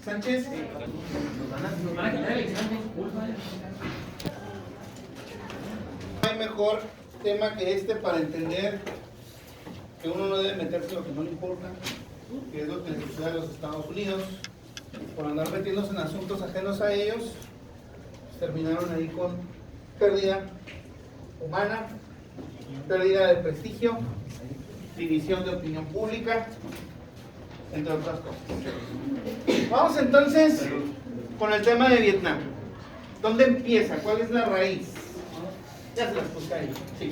Sánchez. Nos van a quitar el examen. No hay mejor tema que este para entender que uno no debe meterse en lo que no le importa, que es lo que le sucede a los Estados Unidos. Por andar metiéndose en asuntos ajenos a ellos, terminaron ahí con pérdida humana, pérdida de prestigio, división de opinión pública, entre otras cosas. Vamos entonces con el tema de Vietnam. ¿Dónde empieza? ¿Cuál es la raíz? Ya se las puse ahí. Sí.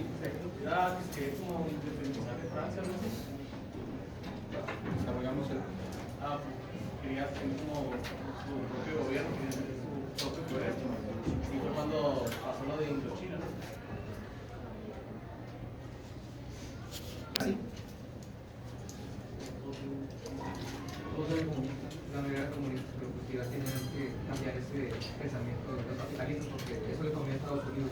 Que es como independizar de Francia, ¿no? Desarrollamos el... Quería tener como su propio gobierno, quería tener su propio poder. Y fue cuando pasó lo de Indochina, ¿no? Sí. La mayoría comunista, pero pues ya tienen que cambiar ese pensamiento de los capitalistas porque eso le conviene a Estados Unidos.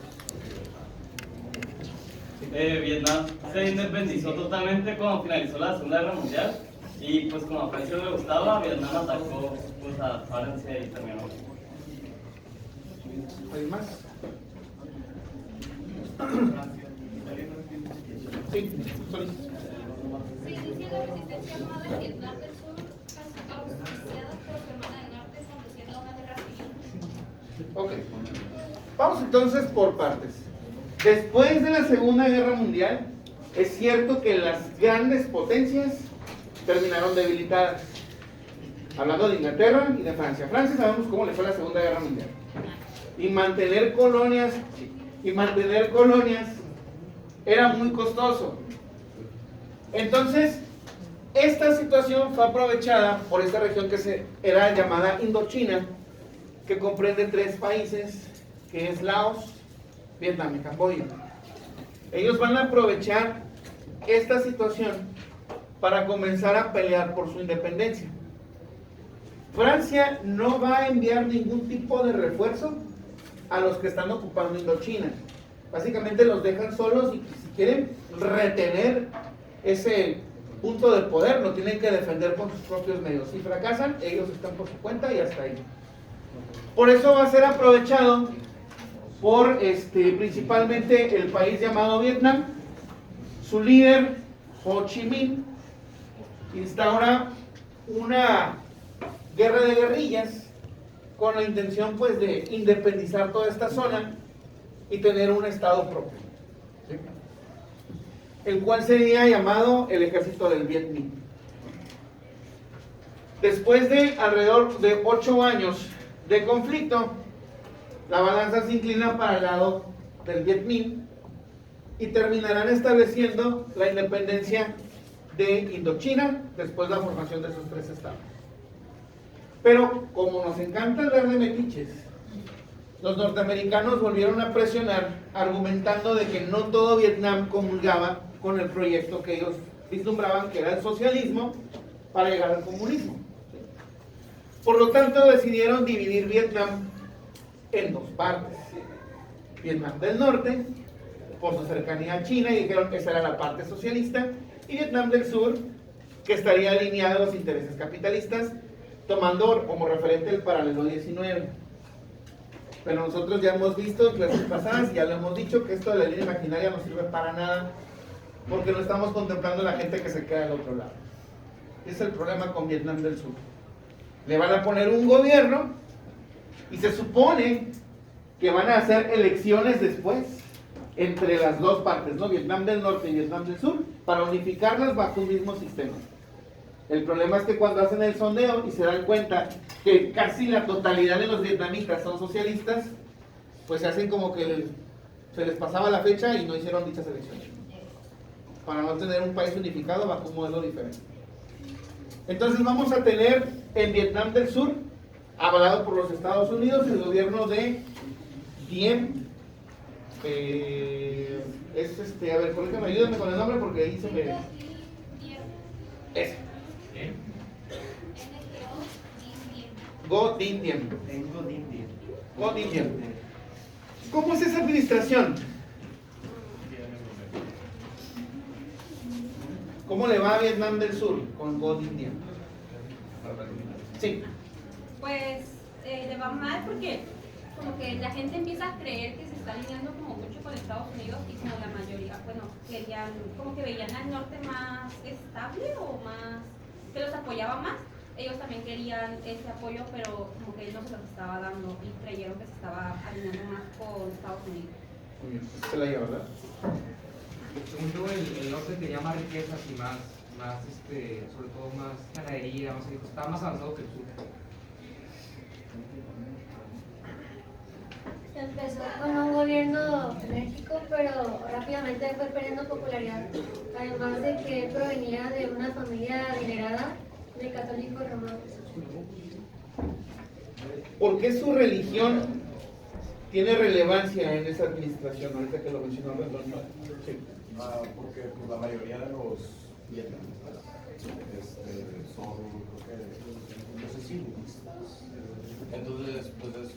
Vietnam se independizó totalmente cuando finalizó la Segunda Guerra Mundial y pues como a Francia no le gustaba, Vietnam atacó pues, a Francia y terminó. ¿Hay más? Sí, sorry. Se inicia la resistencia armada en Vietnam del Sur, auspiciada por Germania del Norte, conduciendo a una guerra civil. Ok. Vamos entonces por partes. Después de la Segunda Guerra Mundial, es cierto que las grandes potencias terminaron debilitadas. Hablando de Inglaterra y de Francia. Francia sabemos cómo le fue la Segunda Guerra Mundial. Y mantener colonias era muy costoso. Entonces, esta situación fue aprovechada por esta región que era llamada Indochina, que comprende 3 países, que es Laos, Vietnam y Camboya. Ellos van a aprovechar esta situación para comenzar a pelear por su independencia. Francia no va a enviar ningún tipo de refuerzo a los que están ocupando Indochina. Básicamente los dejan solos y si quieren retener ese punto de poder, lo tienen que defender con sus propios medios. Si fracasan, ellos están por su cuenta y hasta ahí. Por eso va a ser aprovechado por principalmente el país llamado Vietnam. Su líder, Ho Chi Minh, instaura una guerra de guerrillas con la intención pues de independizar toda esta zona y tener un estado propio, ¿sí? El cual sería llamado el ejército del Viet Minh. Después de alrededor de 8 años de conflicto, la balanza se inclina para el lado del Viet Minh y terminarán estableciendo la independencia de Indochina después de la formación de esos 3 estados. Pero como nos encanta hablar de metiches, los norteamericanos volvieron a presionar argumentando de que no todo Vietnam comulgaba con el proyecto que ellos vislumbraban, que era el socialismo, para llegar al comunismo. Por lo tanto, decidieron dividir Vietnam en 2 partes. Vietnam del Norte, por su cercanía a China, y dijeron que esa era la parte socialista, y Vietnam del Sur, que estaría alineado a los intereses capitalistas, tomando como referente el paralelo 19. Pero nosotros ya hemos visto en clases pasadas, ya lo hemos dicho, que esto de la línea imaginaria no sirve para nada, porque no estamos contemplando a la gente que se queda al otro lado. Ese es el problema con Vietnam del Sur. Le van a poner un gobierno y se supone que van a hacer elecciones después entre las 2 partes, ¿no? Vietnam del Norte y Vietnam del Sur, para unificarlas bajo un mismo sistema. El problema es que cuando hacen el sondeo y se dan cuenta que casi la totalidad de los vietnamitas son socialistas, pues se hacen como que se les pasaba la fecha y no hicieron dichas elecciones, para no tener un país unificado bajo un modelo diferente. Entonces vamos a tener en Vietnam del Sur, avalado por los Estados Unidos, el gobierno de Diem. A ver, corrígame, ayúdame con el nombre porque ahí se me... Ese. Ngo Dinh Diem. Ngo Dinh Diem. ¿Cómo es esa administración? ¿Cómo le va a Vietnam del Sur con Ngo Dinh Diem? Sí. pues le va mal porque como que la gente empieza a creer que se está alineando como mucho con Estados Unidos y como la mayoría, bueno, querían, como que veían al norte más estable o más, que los apoyaba más. Ellos también querían ese apoyo, pero como que él no se los estaba dando y creyeron que se estaba alineando más con Estados Unidos. Muy bien, esa es la llave, ¿verdad? Según yo, el norte tenía más riquezas y más sobre todo más ganadería, más agricultura, estaba más avanzado que el sur. Empezó con un gobierno enérgico, pero rápidamente fue perdiendo popularidad, además de que él provenía de una familia adinerada de católicos romanos. ¿Por qué su religión tiene relevancia en esa administración? Ahorita que lo mencionó Antonio. Sí. Porque pues, la mayoría de los vietnamitas son, creo que, no sé si budistas. Entonces, pues es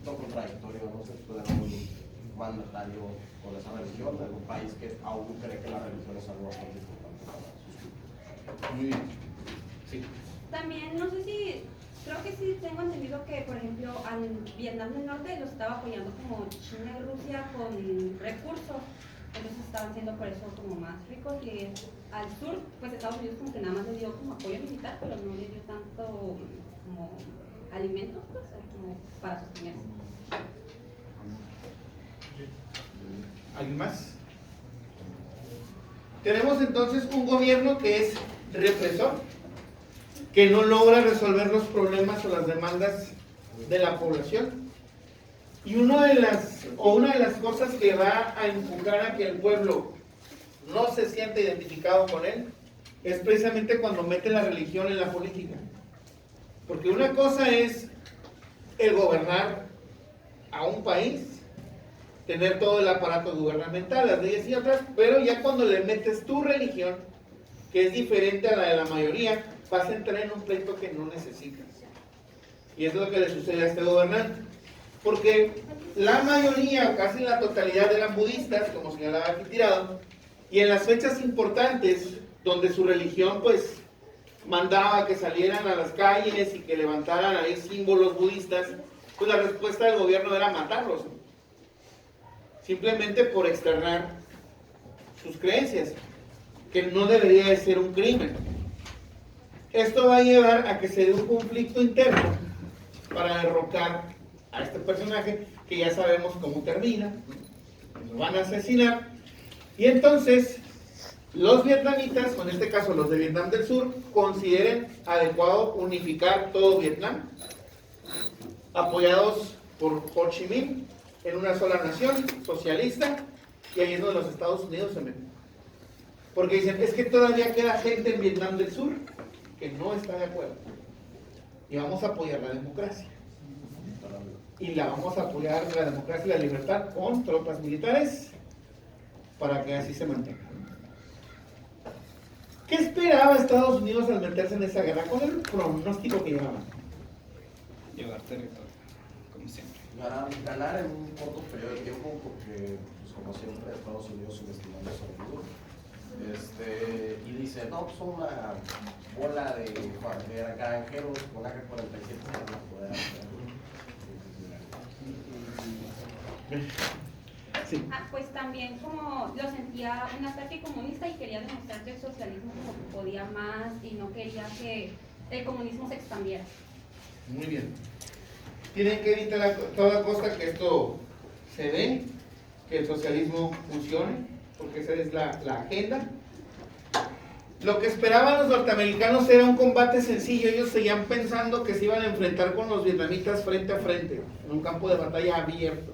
lo contradictorio, no se puede dar un mandatario con esa religión en un país que aún cree que la religión es algo bastante importante para sus culturas. Muy bien. Sí. También, no sé si, creo que sí tengo entendido que, por ejemplo, al Vietnam del Norte los estaba apoyando como China y Rusia con recursos, entonces estaban siendo por eso como más ricos, y al sur, pues Estados Unidos como que nada más le dio como apoyo militar, pero no le dio tanto como alimentos, pues, como para sostenerse. ¿Alguien más? Tenemos entonces un gobierno que es represor, que no logra resolver los problemas o las demandas de la población. Y una de las cosas que va a empujar a que el pueblo no se sienta identificado con él es precisamente cuando mete la religión en la política. Porque una cosa es el gobernar a un país, tener todo el aparato gubernamental, las leyes y otras, pero ya cuando le metes tu religión, que es diferente a la de la mayoría, vas a entrar en un pleito que no necesitas. Y eso es lo que le sucede a este gobernante. Porque la mayoría, o casi la totalidad, eran budistas, como señalaba aquí Tirado, y en las fechas importantes, donde su religión, pues, mandaba que salieran a las calles y que levantaran ahí símbolos budistas, pues la respuesta del gobierno era matarlos, simplemente por externar sus creencias, que no debería de ser un crimen. Esto va a llevar a que se dé un conflicto interno para derrocar a este personaje, que ya sabemos cómo termina, lo van a asesinar, y entonces los vietnamitas, o en este caso los de Vietnam del Sur, consideren adecuado unificar todo Vietnam, apoyados por Ho Chi Minh, en una sola nación socialista, y ahí es donde los Estados Unidos se meten. Porque dicen, es que todavía queda gente en Vietnam del Sur que no está de acuerdo, y vamos a apoyar la democracia. Y la vamos a apoyar, la democracia y la libertad, con tropas militares, para que así se mantenga. ¿Qué esperaba Estados Unidos al meterse en esa guerra? ¿Cuál era el pronóstico que llevaban? Llevar territorio, como siempre. Ganar en un corto periodo de tiempo, porque, pues, como siempre, Estados Unidos subestimando a su enemigo. Y dice, no, pues son una bola de granjeros con AK-47 que van a poder hacer. Sí. Pues también como lo sentía un ataque comunista y quería demostrar que el socialismo como que podía más y no quería que el comunismo se expandiera. Muy bien. Tienen que evitar a toda costa que esto se dé, que el socialismo funcione, porque esa es la agenda. Lo que esperaban los norteamericanos era un combate sencillo. Ellos seguían pensando que se iban a enfrentar con los vietnamitas frente a frente, en un campo de batalla abierto.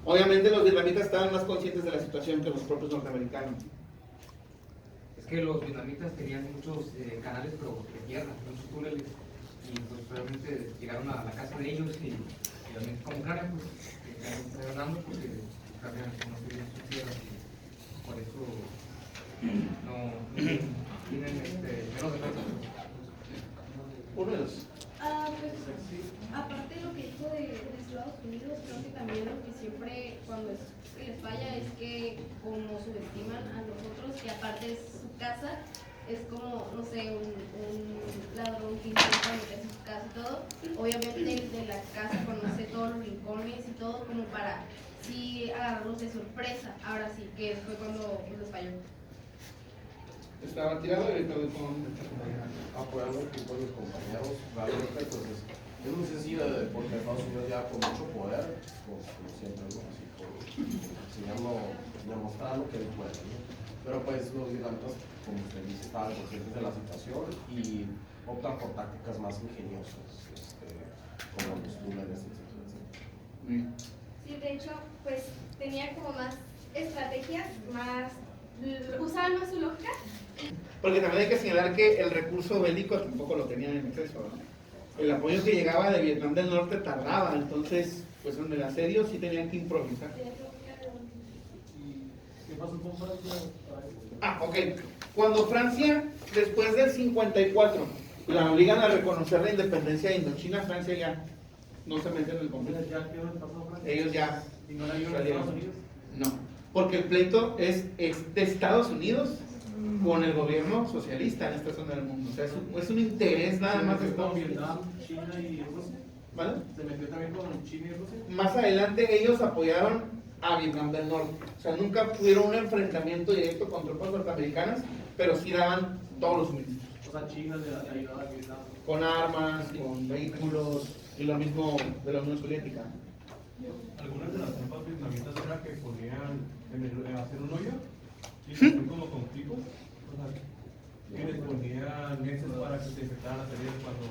Obviamente los vietnamitas estaban más conscientes de la situación que los propios norteamericanos. Es que los vietnamitas tenían muchos canales, pero de tierra, muchos túneles, y pues realmente llegaron a la casa de ellos y realmente como cara, pues estaban ganando porque cambian como tienen sus tierras y por eso no tienen menos defensa. Uno de los. Pues, aparte de lo que dijo de Estados Unidos, creo que también lo que siempre cuando les falla es que como subestiman a nosotros, que aparte es su casa, es como, no sé, un ladrón que intenta meterse en su casa y todo. Obviamente el de la casa conoce todos los rincones y todo, como para sí agarrarlos de sorpresa. Ahora sí, que fue cuando les falló. Estaba tirado y estaba apoyando aquí con mis compañeros. Realmente pues es muy sencillo porque Estados Unidos ya con mucho poder, como siempre, ¿no? Así enseñando, demostrando que él puede, ¿no? Pero pues los vietnamitas, como usted dice, estaban conscientes de la situación y optan por tácticas más ingeniosas, como los túneles, etc. Sí, de hecho, pues tenía como más estrategias, usaban más su lógica. Porque también hay que señalar que el recurso bélico tampoco lo tenían en exceso, ¿no? El apoyo que llegaba de Vietnam del Norte tardaba, entonces, pues en el asedio sí tenían que improvisar. ¿Qué pasó con Francia? Ok. Cuando Francia, después del 54, la obligan a reconocer la independencia de Indochina, Francia ya no se mete en el conflicto. ¿Ya quedó en pasado Francia? Ellos ya ¿Y no la ayudan a salieron. Estados Unidos? No, porque el pleito es de Estados Unidos con el gobierno socialista en esta zona del mundo. O sea, es un interés nada más de Estados Unidos. Vietnam, China y Rusia. ¿Vale? ¿Se metió también con China y Rusia? Más adelante ellos apoyaron a Vietnam del Norte. O sea, nunca tuvieron un enfrentamiento directo con tropas norteamericanas, pero sí daban todos los suministros. O sea, China le ayudaba a Vietnam. Con armas, con vehículos y lo mismo de la Unión Soviética. Algunas de las tropas vietnamitas era que ponían hacer un hoyo y después como con picos, o sea, y les ponían meses para que se infectaran las heridas cuando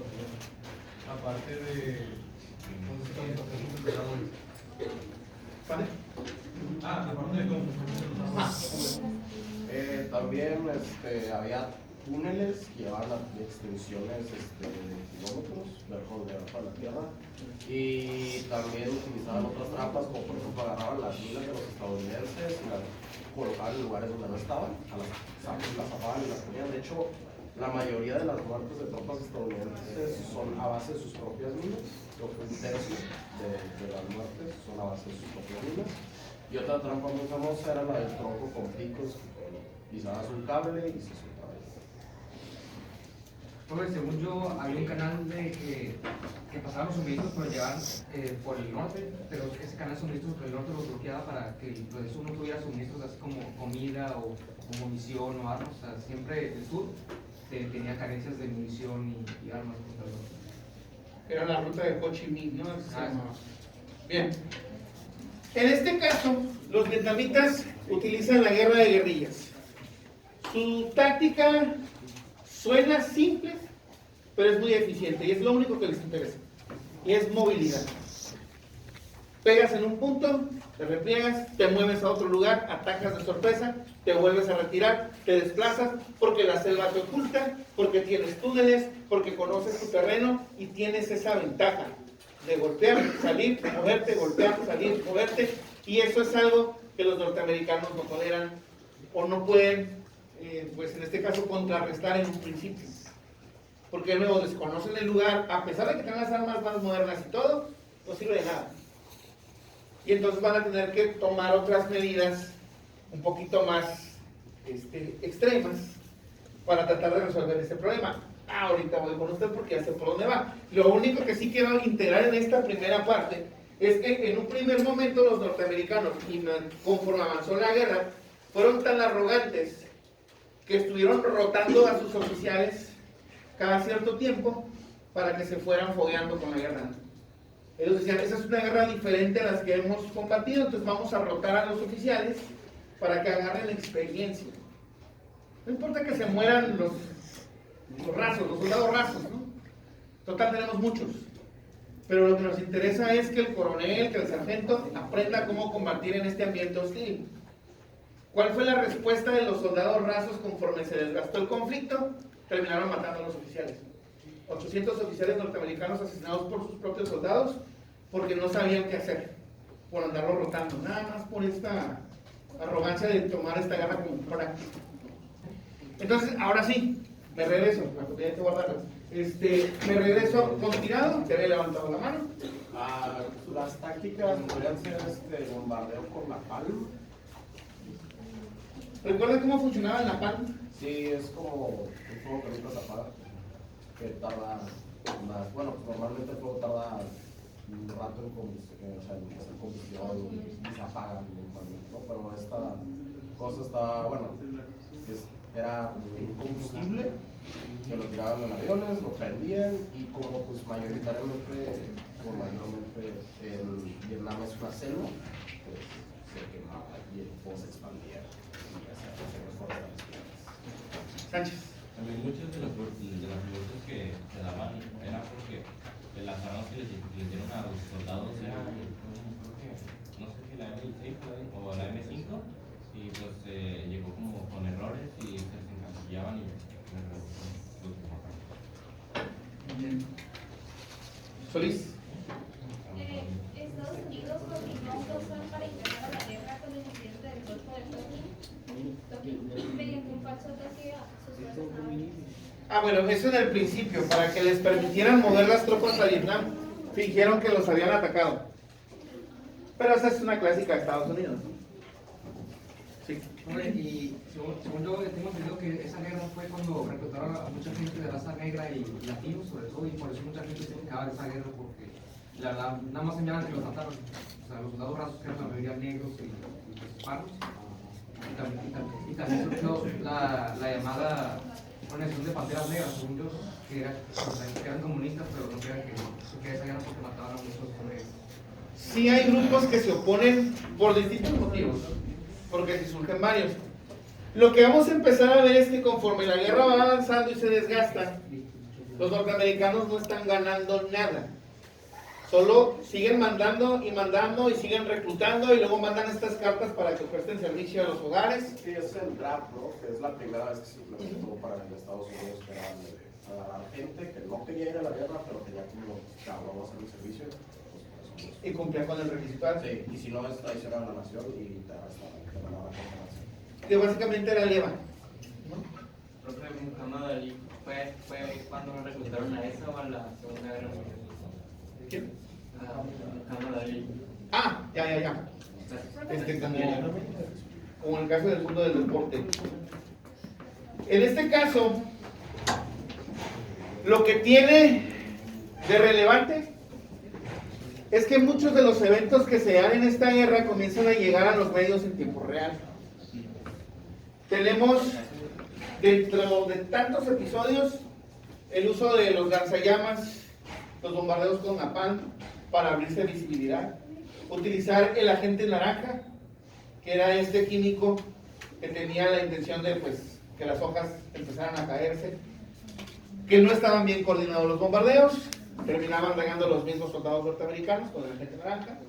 aparte de ¿Vale? Aparte de cómo también había túneles que llevaban a extensiones de kilómetros debajo de la tierra y también utilizaban otras trampas como por ejemplo agarraban las minas de los estadounidenses y las colocaban en lugares donde no estaban, las zafaban y las ponían. De hecho, la mayoría de las muertes de tropas estadounidenses son a base de sus propias minas. Creo que un tercio de las muertes son a base de sus propias minas. Y otra trampa muy famosa era la del tronco con picos, pisabas un cable y se soltaba. Pues, según yo, había un canal que pasaban los suministros por llevar por el norte, pero ese canal de suministros por el norte lo bloqueaba para que el sur no tuviera suministros así como comida o munición o armas. O sea, siempre el sur tenía carencias de munición y armas. Era la ruta de Ho Chi Minh, ¿no? Bien. En este caso, los vietnamitas utilizan la guerra de guerrillas. Su táctica suena simple, pero es muy eficiente y es lo único que les interesa. Y es movilidad. Pegas en un punto, te repliegas, te mueves a otro lugar, atacas de sorpresa, te vuelves a retirar, te desplazas, porque la selva te oculta, porque tienes túneles, porque conoces tu terreno y tienes esa ventaja de golpear, salir, moverte, golpear, salir, moverte. Y eso es algo que los norteamericanos no toleran o no pueden, pues en este caso, contrarrestar en un principio. Porque de nuevo desconocen el lugar, a pesar de que tengan las armas más modernas y todo, no sirve de nada. Y entonces van a tener que tomar otras medidas un poquito más extremas para tratar de resolver ese problema. Ahorita voy con usted porque ya sé por dónde va. Lo único que sí quiero integrar en esta primera parte es que en un primer momento los norteamericanos, y conforme avanzó la guerra, fueron tan arrogantes que estuvieron rotando a sus oficiales cada cierto tiempo para que se fueran fogueando con la guerra. Ellos decían, esa es una guerra diferente a las que hemos combatido, entonces vamos a rotar a los oficiales para que agarren experiencia. No importa que se mueran los rasos, los soldados rasos, ¿no? Total, tenemos muchos. Pero lo que nos interesa es que el coronel, que el sargento aprenda cómo combatir en este ambiente hostil. ¿Cuál fue la respuesta de los soldados rasos conforme se desgastó el conflicto? Terminaron matando a los oficiales. 800 oficiales norteamericanos asesinados por sus propios soldados porque no sabían qué hacer, por andarlo rotando, nada más por esta arrogancia de tomar esta guerra como práctica. Entonces, ahora sí, me regreso, hay que guardarlas. Me regreso con tirado, te había levantado la mano. Las tácticas podrían ser bombardeo con napalm. ¿Recuerdan cómo funcionaba el napalm? Sí, es como un fuego que nunca se apaga, que tarda más, bueno, pues normalmente el fuego tarda un rato en combustión y se apaga normalmente, ¿no? Pero esta cosa está, bueno, era un combustible que lo tiraban en aviones, lo prendían y como pues mayoritariamente en Vietnam es una selva, pues se quemaba y el fuego se expandía y ya se hacían las fortalezas. Sánchez. También muchas de las muertes que se daban era porque las armas que les dieron a los soldados eran, no sé si la M6 o la M5, y pues llegó como con errores y se encasillaban y Solís. Estados Unidos coordinó un plan para internar a la guerra con el incidente del Golfo de Tonkin mediante un falso ataque a sus fuerzas navales. Bueno, eso en el principio, para que les permitieran mover las tropas a Vietnam, fingieron que los habían atacado. Pero esa es una clásica de Estados Unidos. Sí. Hombre, y según yo tengo entendido que esa guerra fue cuando reclutaron a mucha gente de raza negra y latinos sobre todo, y por eso mucha gente se quejaba de esa guerra, porque la verdad nada más enviaban que los mataron. O sea, los soldados rasos que eran la mayoría negros y hispanos. Y también surgió la llamada organización de panteras negras, según yo, que eran comunistas, pero no crean que esa guerra porque mataban a muchos negros. Sí hay grupos que se oponen por distintos motivos, porque si surgen varios. Lo que vamos a empezar a ver es que conforme la guerra va avanzando y se desgasta, los norteamericanos no están ganando nada. Solo siguen mandando y siguen reclutando y luego mandan estas cartas para que presten servicio a los hogares. Sí, es el draft, ¿no? Que es la primera vez que se implementó para el Estados Unidos, que era de agarrar gente que no quería ir a la guerra, pero tenía como, vamos a hacer un servicio. Pues, y cumplía con el requisito. Sí, y si no es traición a la nación y te arrestaban, te mandaban a la nación. Que básicamente era leva. Profe, Muhammad Ali fue cuando nos reclutaron a esa o a la Segunda Guerra Mundial. ¿Quién? Muhammad Ali. Ya. Como en el caso del mundo del deporte. En este caso, lo que tiene de relevante es que muchos de los eventos que se dan en esta guerra comienzan a llegar a los medios en tiempo real. Tenemos dentro de tantos episodios el uso de los lanzallamas, los bombardeos con napalm para abrirse visibilidad, utilizar el agente naranja, que era este químico que tenía la intención de que las hojas empezaran a caerse, que no estaban bien coordinados los bombardeos, terminaban dañando a los mismos soldados norteamericanos con el agente naranja,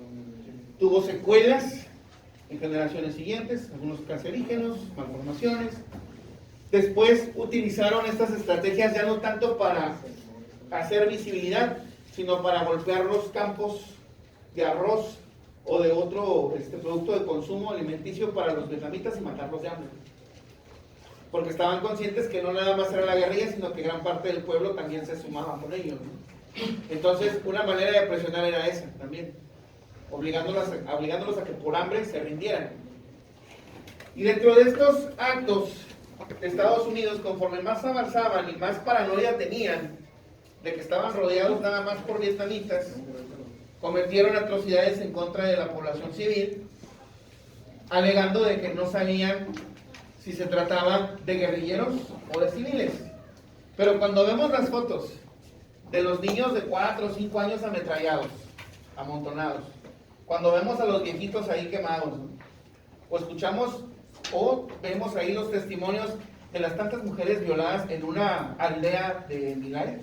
tuvo secuelas en generaciones siguientes, algunos cancerígenos, malformaciones. Después utilizaron estas estrategias ya no tanto para hacer visibilidad, sino para golpear los campos de arroz o de otro producto de consumo alimenticio para los vietnamitas y matarlos de hambre. Porque estaban conscientes que no nada más era la guerrilla, sino que gran parte del pueblo también se sumaba con ellos, ¿no? Entonces, una manera de presionar era esa también, obligándolos a que por hambre se rindieran. Y dentro de estos actos, Estados Unidos, conforme más avanzaban y más paranoia tenían de que estaban rodeados nada más por vietnamitas, cometieron atrocidades en contra de la población civil, alegando de que no sabían si se trataba de guerrilleros o de civiles. Pero cuando vemos las fotos de los niños de 4 o 5 años ametrallados, amontonados, cuando vemos a los viejitos ahí quemados, ¿no? O escuchamos o vemos ahí los testimonios de las tantas mujeres violadas en una aldea de Milay,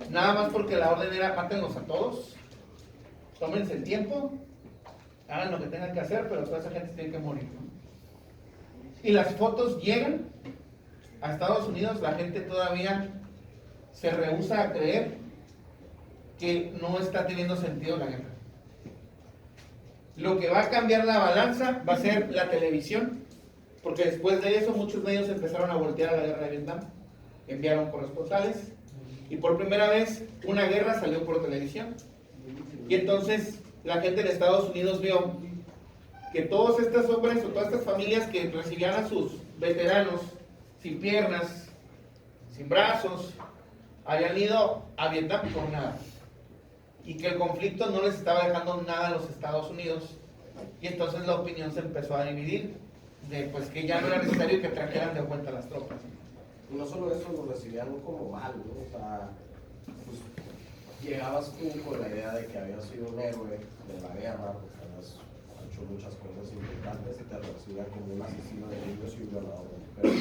nada más porque la orden era mátenlos a todos, tómense el tiempo, hagan lo que tengan que hacer, pero toda esa gente tiene que morir, ¿no? Y las fotos llegan a Estados Unidos, la gente todavía se rehúsa a creer que no está teniendo sentido la guerra. Lo que va a cambiar la balanza va a ser la televisión, porque después de eso muchos medios empezaron a voltear a la guerra de Vietnam, enviaron corresponsales, y por primera vez una guerra salió por televisión. Y entonces la gente de Estados Unidos vio que todos estos hombres o todas estas familias que recibían a sus veteranos sin piernas, sin brazos, habían ido a Vietnam por nada. Y que el conflicto no les estaba dejando nada a los Estados Unidos. Y entonces la opinión se empezó a dividir, de pues que ya no era necesario que trajeran de vuelta las tropas. Y no solo eso, lo recibían como mal, ¿no? O sea, pues llegabas tú con la idea de que habías sido un héroe de la guerra, porque habías hecho muchas cosas importantes y te recibían como un asesino de niños y un violador de mujeres.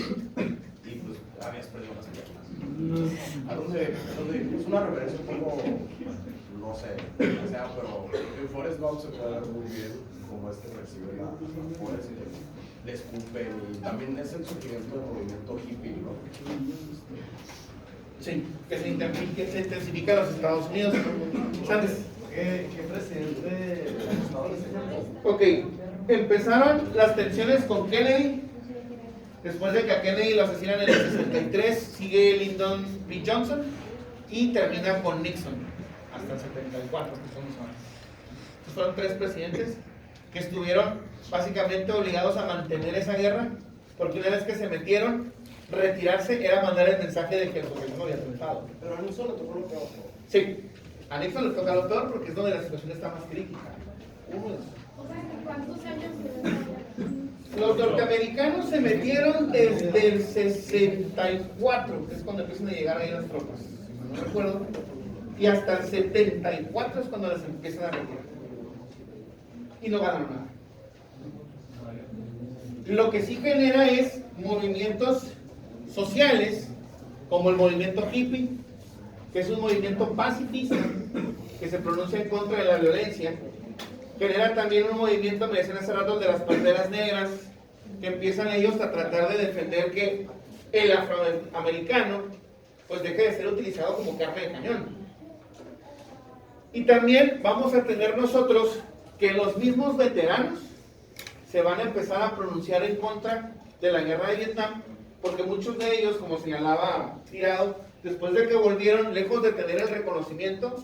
Y pues habías perdido las piernas. ¿A dónde? Es una referencia un poco, no sé, o sea, pero en Forrest Gump se puede ver muy bien cómo recibe la Forrest y le escupen, y también es el surgimiento del movimiento hippie, ¿no? Sí, que se intensifica en los Estados Unidos. ¿Sabes? ¿Qué presidente de los Estados Unidos? Ok, empezaron las tensiones con Kennedy. Después de que a Kennedy lo asesinan en el 63, sigue Lyndon B. Johnson y termina con Nixon hasta el 74, que son los años. Estos fueron 3 presidentes que estuvieron básicamente obligados a mantener esa guerra, porque una vez que se metieron, retirarse era mandar el mensaje de que el gobierno había triunfado. Pero a Nixon le tocó lo peor. Sí, a Nixon le toca lo peor porque es donde la situación está más crítica. O sea, ¿cuántos años? Los norteamericanos se metieron desde el 64, que es cuando empiezan a llegar ahí las tropas, si no recuerdo, y hasta el 74 es cuando las empiezan a retirar. Y no ganan nada. Lo que sí genera es movimientos sociales, como el movimiento hippie, que es un movimiento pacifista, que se pronuncia en contra de la violencia. Genera también un movimiento, me decían hace rato, de las panteras negras, que empiezan ellos a tratar de defender que el afroamericano pues deje de ser utilizado como carne de cañón. Y también vamos a tener nosotros que los mismos veteranos se van a empezar a pronunciar en contra de la guerra de Vietnam, porque muchos de ellos, como señalaba Tirado, después de que volvieron, lejos de tener el reconocimiento,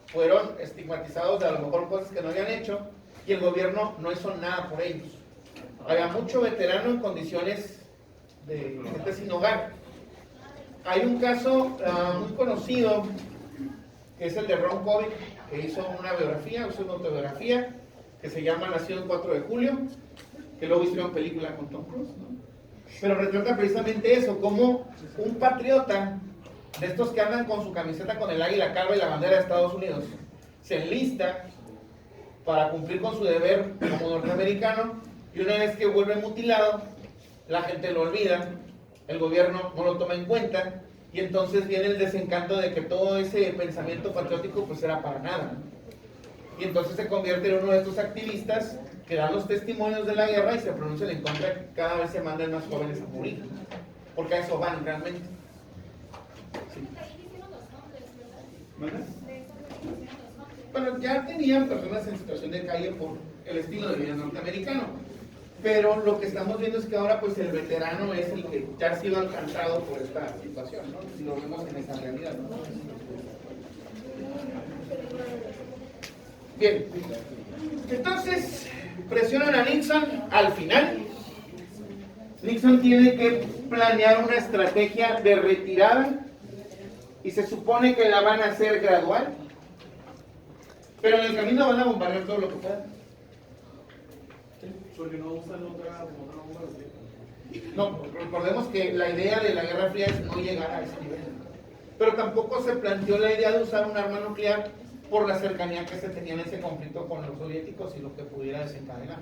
fueron estigmatizados de a lo mejor cosas que no habían hecho, y el gobierno no hizo nada por ellos. Había mucho veterano en condiciones de gente sin hogar. Hay un caso muy conocido, que es el de Ron Kovic, que hizo una biografía, hizo una autobiografía, que se llama Nacido el 4 de julio, que luego hicieron película con Tom Cruise, ¿no? Pero retrata precisamente eso, como un patriota de estos que andan con su camiseta con el águila calva y la bandera de Estados Unidos, se enlista para cumplir con su deber como norteamericano, y una vez que vuelve mutilado, la gente lo olvida, el gobierno no lo toma en cuenta, y entonces viene el desencanto de que todo ese pensamiento patriótico pues era para nada. Y entonces se convierte en uno de estos activistas que dan los testimonios de la guerra y se pronuncian en contra de que cada vez se manden más jóvenes a morir, porque a eso van realmente. Bueno, ya tenían personas en situación de calle por el estilo de vida norteamericano, pero lo que estamos viendo es que ahora pues el veterano es el que ya ha sido alcanzado por esta situación, ¿no? Si lo vemos en esa realidad, ¿no? Bien, entonces presionan a Nixon al final. Nixon tiene que planear una estrategia de retirada y se supone que la van a hacer gradual, pero en el camino van a bombardear todo lo que puedan. Porque no usan otra bomba. No, recordemos que la idea de la Guerra Fría es no llegar a ese nivel, pero tampoco se planteó la idea de usar un arma nuclear por la cercanía que se tenía en ese conflicto con los soviéticos y lo que pudiera desencadenar.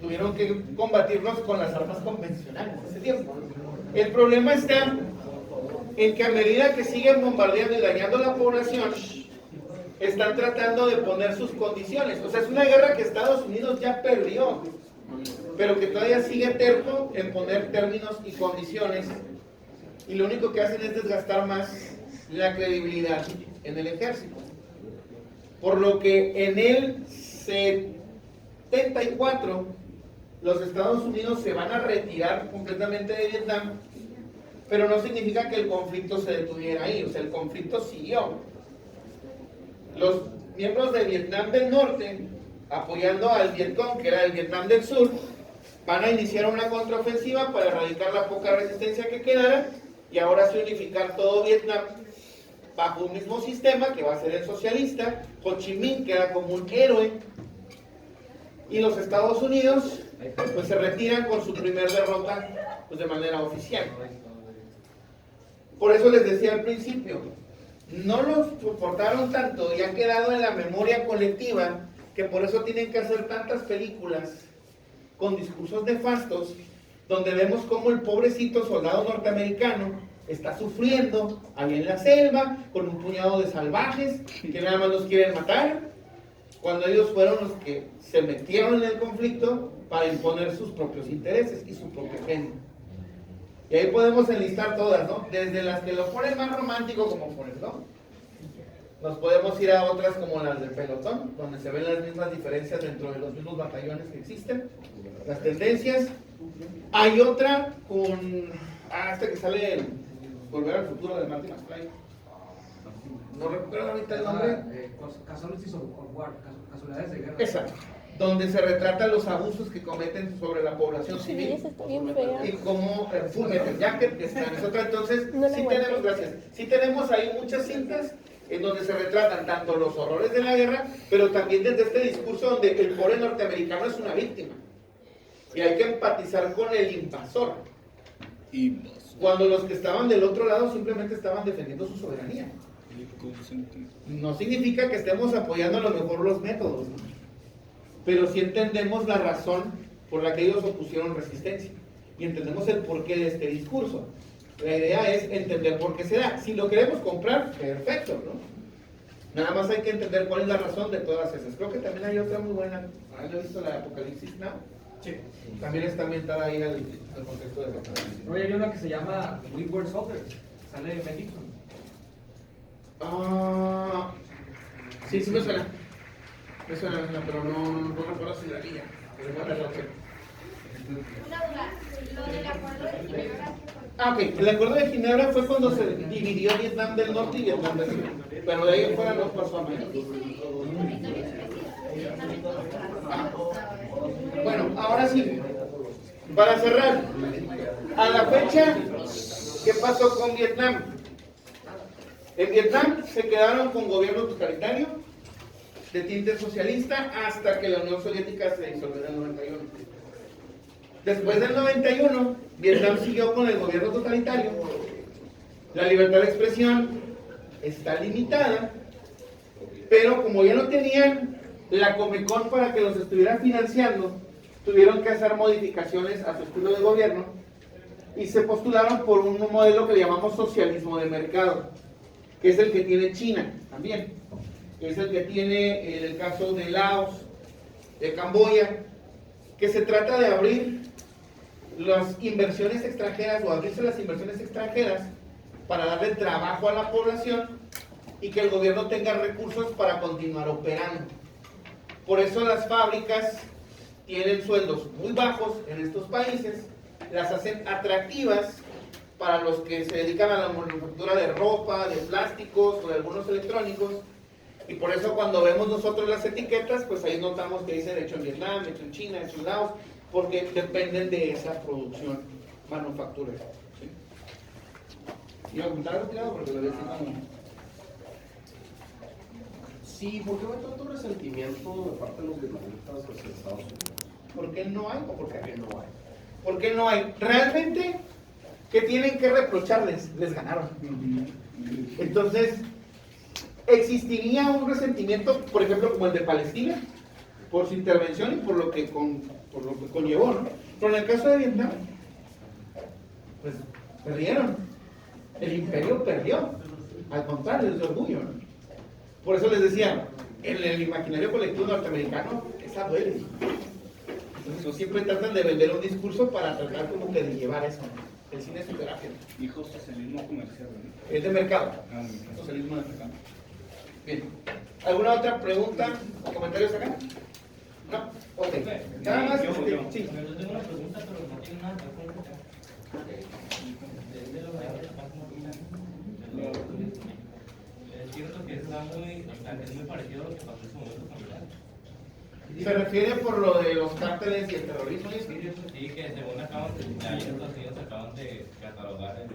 Tuvieron que combatirlos con las armas convencionales ese tiempo. El problema está en que a medida que siguen bombardeando y dañando la población, están tratando de poner sus condiciones. O sea, es una guerra que Estados Unidos ya perdió, pero que todavía sigue terco en poner términos y condiciones, y lo único que hacen es desgastar más la credibilidad en el ejército. Por lo que en el 74 los Estados Unidos se van a retirar completamente de Vietnam, pero no significa que el conflicto se detuviera ahí, o sea, el conflicto siguió. Los miembros de Vietnam del Norte apoyando al Vietcong, que era el Vietnam del Sur, van a iniciar una contraofensiva para erradicar la poca resistencia que quedara y ahora sí unificar todo Vietnam bajo un mismo sistema que va a ser el socialista. Ho Chi Minh queda como un héroe y los Estados Unidos pues se retiran con su primer derrota pues, de manera oficial. Por eso les decía al principio, no los soportaron tanto y ha quedado en la memoria colectiva que por eso tienen que hacer tantas películas con discursos nefastos donde vemos cómo el pobrecito soldado norteamericano está sufriendo ahí en la selva con un puñado de salvajes que nada más los quieren matar, cuando ellos fueron los que se metieron en el conflicto para imponer sus propios intereses y su propia agenda. Y ahí podemos enlistar todas, ¿no? Desde las que lo ponen más romántico como Forrest Gump. Nos podemos ir a otras como las del pelotón, donde se ven las mismas diferencias dentro de los mismos batallones que existen, las tendencias. Hay otra con que sale el Volver al Futuro de Marty McFly. No recuerdo ahorita el nombre. Casualties of War, casualidades de guerra. Exacto. Donde se retratan los abusos que cometen sobre la población civil. Sí, está bien fea. Y como Full Metal Jacket, es otra. Entonces, No la sí aguanto. tenemos, gracias. Sí tenemos ahí muchas cintas en donde se retratan tanto los horrores de la guerra, pero también desde este discurso donde el pobre norteamericano es una víctima. Y hay que empatizar con el invasor. Cuando los que estaban del otro lado simplemente estaban defendiendo su soberanía. No significa que estemos apoyando a lo mejor los métodos, ¿no? Pero sí entendemos la razón por la que ellos opusieron resistencia. Y entendemos el porqué de este discurso. La idea es entender por qué se da. Si lo queremos comprar, perfecto, ¿no? Nada más hay que entender cuál es la razón de todas esas. Creo que también hay otra muy buena. ¿Han visto la Apocalipsis Now? Sí. También está ambientada ahí al contexto de Apocalipsis. No, hay una que se llama We Were Soldiers. Sale de México. Sí, sí me suena. Me suena, pero no recuerdo si la vi ya. Una duda, lo del acuerdo de Ginebra, ¿qué fue? Ok, el acuerdo de Ginebra fue cuando se dividió Vietnam del Norte y Vietnam del Sur. Pero de ahí en fuera no pasó a menos. Bueno, ahora sí, para cerrar, a la fecha, ¿qué pasó con Vietnam? En Vietnam se quedaron con gobierno totalitario, de tinte socialista, hasta que la Unión Soviética se disolvió en el 91. Después del 91, Vietnam siguió con el gobierno totalitario. La libertad de expresión está limitada, pero como ya no tenían la Comecon para que los estuviera financiando, tuvieron que hacer modificaciones a su estilo de gobierno y se postularon por un modelo que le llamamos socialismo de mercado, que es el que tiene China también, que es el que tiene en el caso de Laos, de Camboya, que se trata de abrir las inversiones extranjeras o abrirse las inversiones extranjeras para darle trabajo a la población y que el gobierno tenga recursos para continuar operando. Por eso las fábricas tienen sueldos muy bajos en estos países, las hacen atractivas para los que se dedican a la manufactura de ropa, de plásticos o de algunos electrónicos, y por eso cuando vemos nosotros las etiquetas, pues ahí notamos que dice hecho en Vietnam, hecho en China, hecho en Laos, porque dependen de esa producción manufacturera. ¿Sí? ¿Iba a contar algo, Claudio? Porque lo decía como... Sí, ¿por qué no hay tanto resentimiento de parte de los vietnamitas hacia Estados Unidos? ¿Por qué no hay o por qué no hay? ¿Por qué no hay? Realmente, ¿qué tienen que reprocharles? Les ganaron. Entonces, ¿existiría un resentimiento, por ejemplo, como el de Palestina, por su intervención y por lo que conllevó, ¿no? Pero en el caso de Vietnam, pues perdieron. El imperio perdió. Al contrario, es de orgullo, ¿no? Por eso les decía, en el imaginario colectivo norteamericano, esa duele. Entonces siempre tratan de vender un discurso para tratar como que de llevar eso. El cine es su terapia. Dijo socialismo comercial, ¿no? Es de mercado. Socialismo de mercado. Bien. ¿Alguna otra pregunta o comentarios acá? No. Ok. Nada más. Yo sí. tengo una pregunta, pero no tiene nada que ver con es cierto que es muy parecido a lo que pasó en ese momento con Irak. ¿Se refiere por lo de los cárteles y el terrorismo? Sí, que según acaban de, ahí en Estados Unidos acaban de catalogar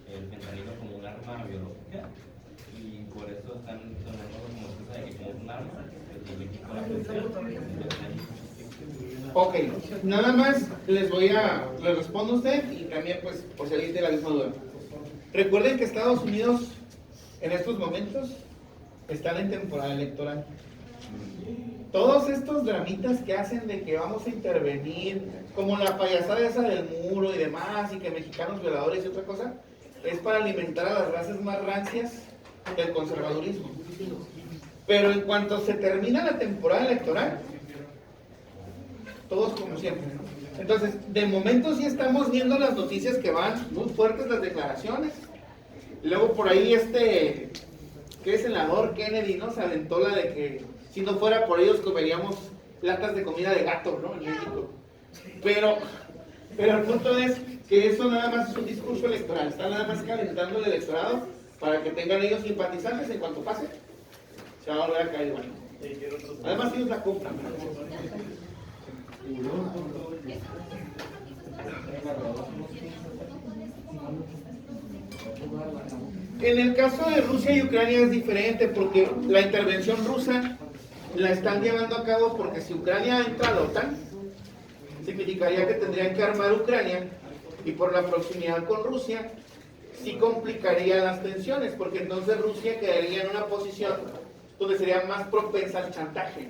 el fentanilo como un arma biológica y por eso están tomando como excusa de que como es un arma, el México la Ok, nada más les respondo a usted y también pues por si alguien tiene la misma duda. Recuerden que Estados Unidos en estos momentos están en temporada electoral. Todos estos dramitas que hacen de que vamos a intervenir, como la payasada esa del muro y demás, y que mexicanos violadores y otra cosa, es para alimentar a las razas más rancias del conservadurismo. Pero en cuanto se termina la temporada electoral, todos como siempre, ¿no? Entonces, de momento sí estamos viendo las noticias que van muy fuertes, las declaraciones. Luego por ahí que es senador Kennedy, ¿no? Se aventó la de que si no fuera por ellos comeríamos latas de comida de gato, ¿no? En México. Pero el punto es que eso nada más es un discurso electoral. Está nada más calentando el electorado para que tengan ellos simpatizantes. En cuanto pase, se va a volver a caer igual. Además ellos la compran, ¿no? En el caso de Rusia y Ucrania es diferente porque la intervención rusa la están llevando a cabo porque si Ucrania entra a la OTAN, significaría que tendrían que armar Ucrania y por la proximidad con Rusia sí complicaría las tensiones porque entonces Rusia quedaría en una posición donde sería más propensa al chantaje.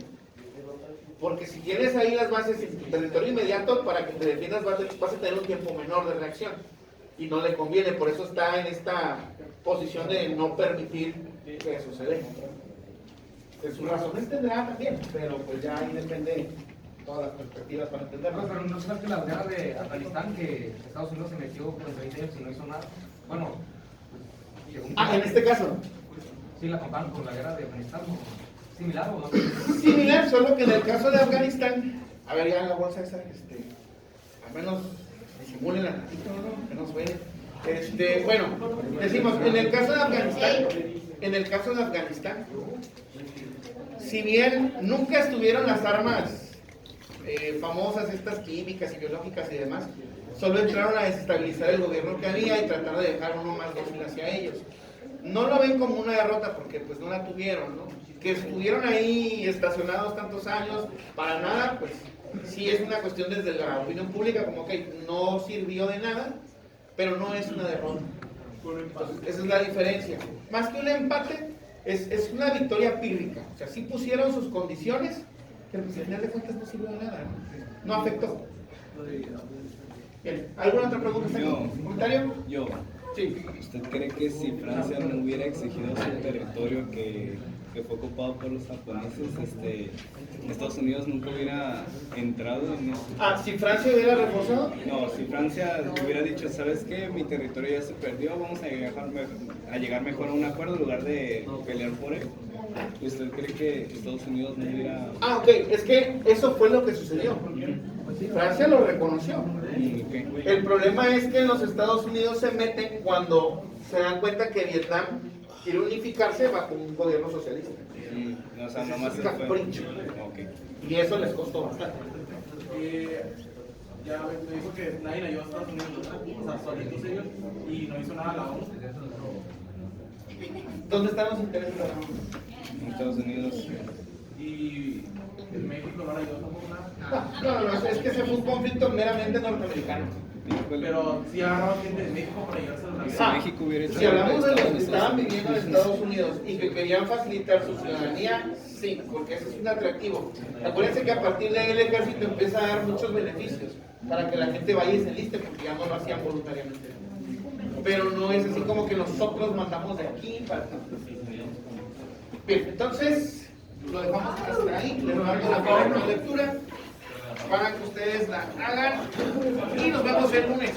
Porque si tienes ahí las bases en tu territorio inmediato, para que te defiendas vas a tener un tiempo menor de reacción. Y no le conviene, por eso está en esta posición de no permitir que eso se dé. De sus razones tendrá también, pero pues ya ahí depende todas las perspectivas para entenderlo. Pero no sabes que la guerra de Afganistán, que Estados Unidos se metió por 20 años y no hizo nada. Bueno, en este caso. Sí, la comparan con la guerra de Afganistán. ¿Similar o no? Similar, solo que en el caso de Afganistán, a ver, ya la bolsa esa, al menos disimulen la tantito, ¿no? Que no suene. Bueno, decimos, en el caso de Afganistán, si bien nunca estuvieron las armas famosas, estas químicas y biológicas y demás, solo entraron a desestabilizar el gobierno que había y tratar de dejar uno más dócil hacia ellos. No lo ven como una derrota porque pues no la tuvieron, ¿no? Que estuvieron ahí estacionados tantos años, para nada, pues sí es una cuestión desde la opinión pública, como que no sirvió de nada, pero no es una derrota. Entonces, esa es la diferencia. Más que un empate, es una victoria pírrica. O sea, sí pusieron sus condiciones, pero pues al final de cuentas no sirvió de nada, no afectó. Bien, ¿alguna otra pregunta? ¿Comentario? Yo. Sí. ¿Usted cree que si Francia no hubiera exigido su territorio que fue ocupado por los japoneses, Estados Unidos nunca hubiera entrado en eso? ¿Si Francia hubiera reforzado? No, si Francia hubiera dicho, ¿sabes qué? Mi territorio ya se perdió, vamos a llegar mejor a un acuerdo en lugar de pelear por él. ¿Usted cree que Estados Unidos no hubiera...? Ok, es que eso fue lo que sucedió. Francia lo reconoció. El problema es que en los Estados Unidos se meten cuando se dan cuenta que Vietnam quiere unificarse bajo un gobierno socialista. O sea, nomás es capricho. Y eso les costó bastante. Ya me dijo que nadie ayudó a Estados Unidos, o sea, solitos ellos, y no hizo nada la ONU. ¿Dónde están los intereses de la ONU? En Estados Unidos. Y en México no ayudó tampoco nada. No, es que ese fue un conflicto meramente norteamericano. Pero si agarraron gente de México para ayudarse a la México hubiera hecho si hablamos de los que estaban viviendo en Estados Unidos y que querían facilitar su ciudadanía, sí, porque eso es un atractivo. Acuérdense que a partir de ahí el ejército empieza a dar muchos beneficios para que la gente vaya y se enliste, porque ya no lo hacían voluntariamente. Pero no es así como que nosotros mandamos de aquí para... Bien, entonces lo dejamos hasta ahí. Les mando la lectura para que ustedes la hagan y nos vemos el lunes.